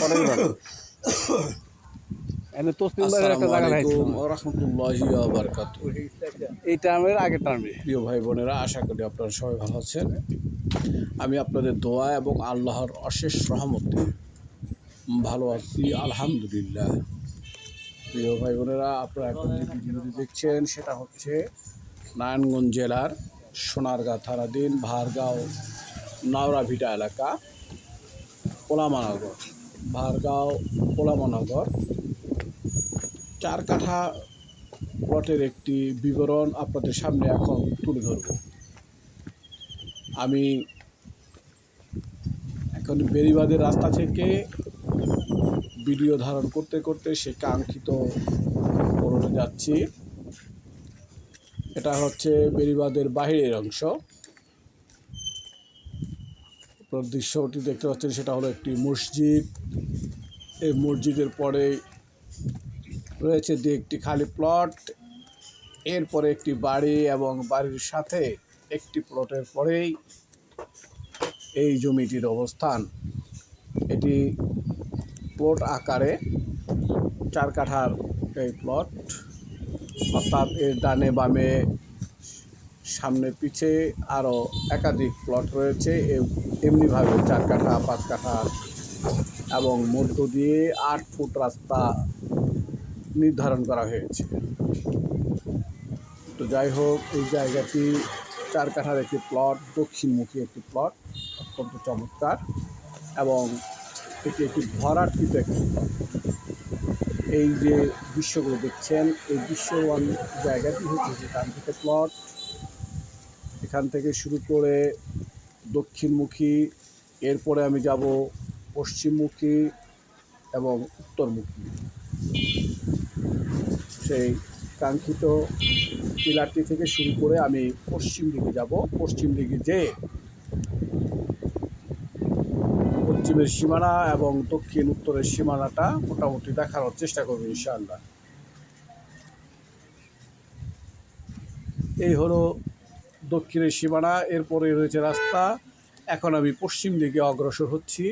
অনেক ভালো। এনে তসলিম ভাইয়ের একটা জায়গা আসসালামু আলাইকুম ওয়া রাহমাতুল্লাহি ওয়া বারাকাতুহু। এই টার্মের আগের টার্মে। প্রিয় ভাই বোনেরা, আশা করি আপনারা সবাই ভালো আছেন। আমি আপনাদের দোয়া এবং আল্লাহর অশেষ রহমতে ভালো আছি, আলহামদুলিল্লাহ। প্রিয় ভাই বোনেরা, আপনারা এখন যে ভিডিওটি দেখছেন সেটা হচ্ছে নারায়ণগঞ্জ জেলার সোনারগাঁ থানাধীন ভারগাঁও নাওরাভিটা এলাকা, পোলামানগর, ভারগাঁও পোলামানগর 4 কাঠা প্লটের একটি বিবরণ আপনাদের সামনে এখন তুলে ধরব। আমি এখন বেড়িবাঁধের রাস্তা থেকে ভিডিও ধারণ করতে করতে সে কাঙ্ক্ষিত করণে যাচ্ছি। এটা হচ্ছে বেড়িবাঁধের বাহিরের অংশ। আপনার দৃশ্যটি দেখতে পাচ্ছেন, সেটা হলো একটি মসজিদ। এই মসজিদের পরে রয়েছে একটি খালি প্লট, এরপরে একটি বাড়ি এবং বাড়ির সাথে একটি প্লটের পরেই এই জমিটির অবস্থান। এটি প্লট আকারে 4 কাঠার এই প্লট, অর্থাৎ এর ডানে বামে সামনে পিছে আরও একাধিক প্লট রয়েছে। এমনিভাবে 4 কাঠা 5 কাঠা এবং মধ্য দিয়ে 8 ফুট রাস্তা নির্ধারণ করা হয়েছে। তো যাই হোক, এই জায়গাটি 4 কাঠার একটি প্লট, দক্ষিণমুখী একটি প্লট, অত্যন্ত চমৎকার এবং এটি একটি ভরাটকৃত একটি প্লট। এই যে দৃশ্যগুলো দেখছেন, এই দৃশ্যমান জায়গাটি হচ্ছে যে কাঙ্ক্ষিত প্লট। এখান থেকে শুরু করে দক্ষিণমুখী, এরপরে আমি যাব পশ্চিমমুখী এবং উত্তরমুখী। সেই কাঙ্ক্ষিত পিলারটি থেকে শুরু করে আমি পশ্চিম দিকে যাব। পশ্চিম দিকে যেয়ে পশ্চিমের সীমানা এবং দক্ষিণ উত্তরের সীমানাটা মোটামুটি দেখানোর চেষ্টা করব ইনশাআল্লাহ। এই হলো দক্ষিণের সীমানা, এরপরে রয়েছে রাস্তা। এখন আমি পশ্চিম দিকে অগ্রসর হচ্ছি।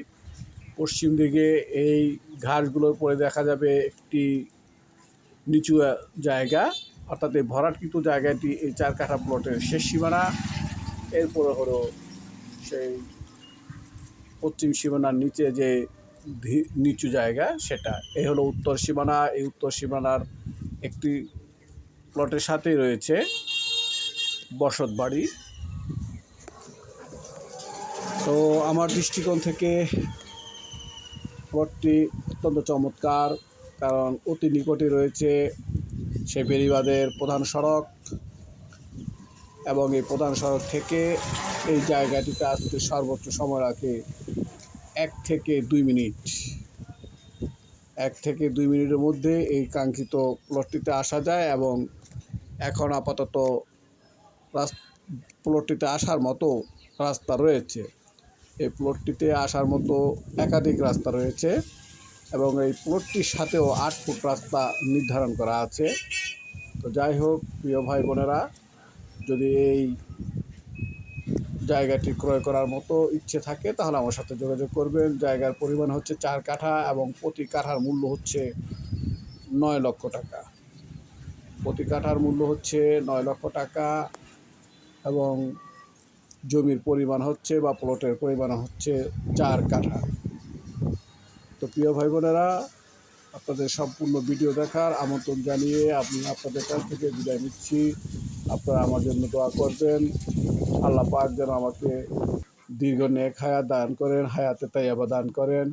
পশ্চিম দিকে এই ঘাসগুলোর পরে দেখা যাবে একটি নিচু জায়গা, অর্থাৎ এই ভরাটকৃত জায়গাটি এই 4 কাঠা প্লটের শেষ সীমানা। এরপরে হলো সেই পশ্চিম সীমানার নিচে যে নিচু জায়গা, সেটা। এই হলো উত্তর সীমানা। এই উত্তর সীমানার একটি প্লটের সাথেই রয়েছে বসত বাড়ি। তো আমার দৃষ্টিকোণ থেকে প্লটটি অত্যন্ত চমৎকার, কারণ অতি নিকটে রয়েছে সেই বেড়িবাঁধের প্রধান সড়ক এবং এই প্রধান সড়ক থেকে এই জায়গাটিতে আসতে সর্বোচ্চ সময় রাখে 1 থেকে 2 মিনিট। 1 থেকে 2 মিনিটের মধ্যে এই কাঙ্ক্ষিত প্লটটিতে আসা যায় এবং এখন আপাতত প্লটটিতে আসার মতো রাস্তা রয়েছে। এই প্লটটিতে আসার মতো একাধিক রাস্তা রয়েছে এবং এই প্লটটির সাথেও 8 ফুট রাস্তা নির্ধারণ করা আছে। তো যাই হোক, প্রিয় ভাই বোনেরা, যদি এই জায়গাটি ক্রয় করার মতো ইচ্ছে থাকে তাহলে আমার সাথে যোগাযোগ করবেন। জায়গার পরিমাণ হচ্ছে 4 কাঠা এবং প্রতি কাঠার মূল্য হচ্ছে 9 লক্ষ টাকা। প্রতি কাঠার মূল্য হচ্ছে 9 লক্ষ টাকা এবং জমির পরিমাণ হচ্ছে বা প্লটের পরিমাণ হচ্ছে 4 কাঠা। তো প্রিয় ভাই বোনেরা, আপনাদের সম্পূর্ণ ভিডিও দেখার আমন্ত্রণ জানিয়ে আমি আপনাদের কাছ থেকে বিদায় নিচ্ছি। আপনারা আমার জন্য দোয়া করবেন। আল্লাহ পাক যেন আমাকে দীর্ঘ নেক হায়াত দান করেন, হায়াতে তাইয়্যিবা দান করেন।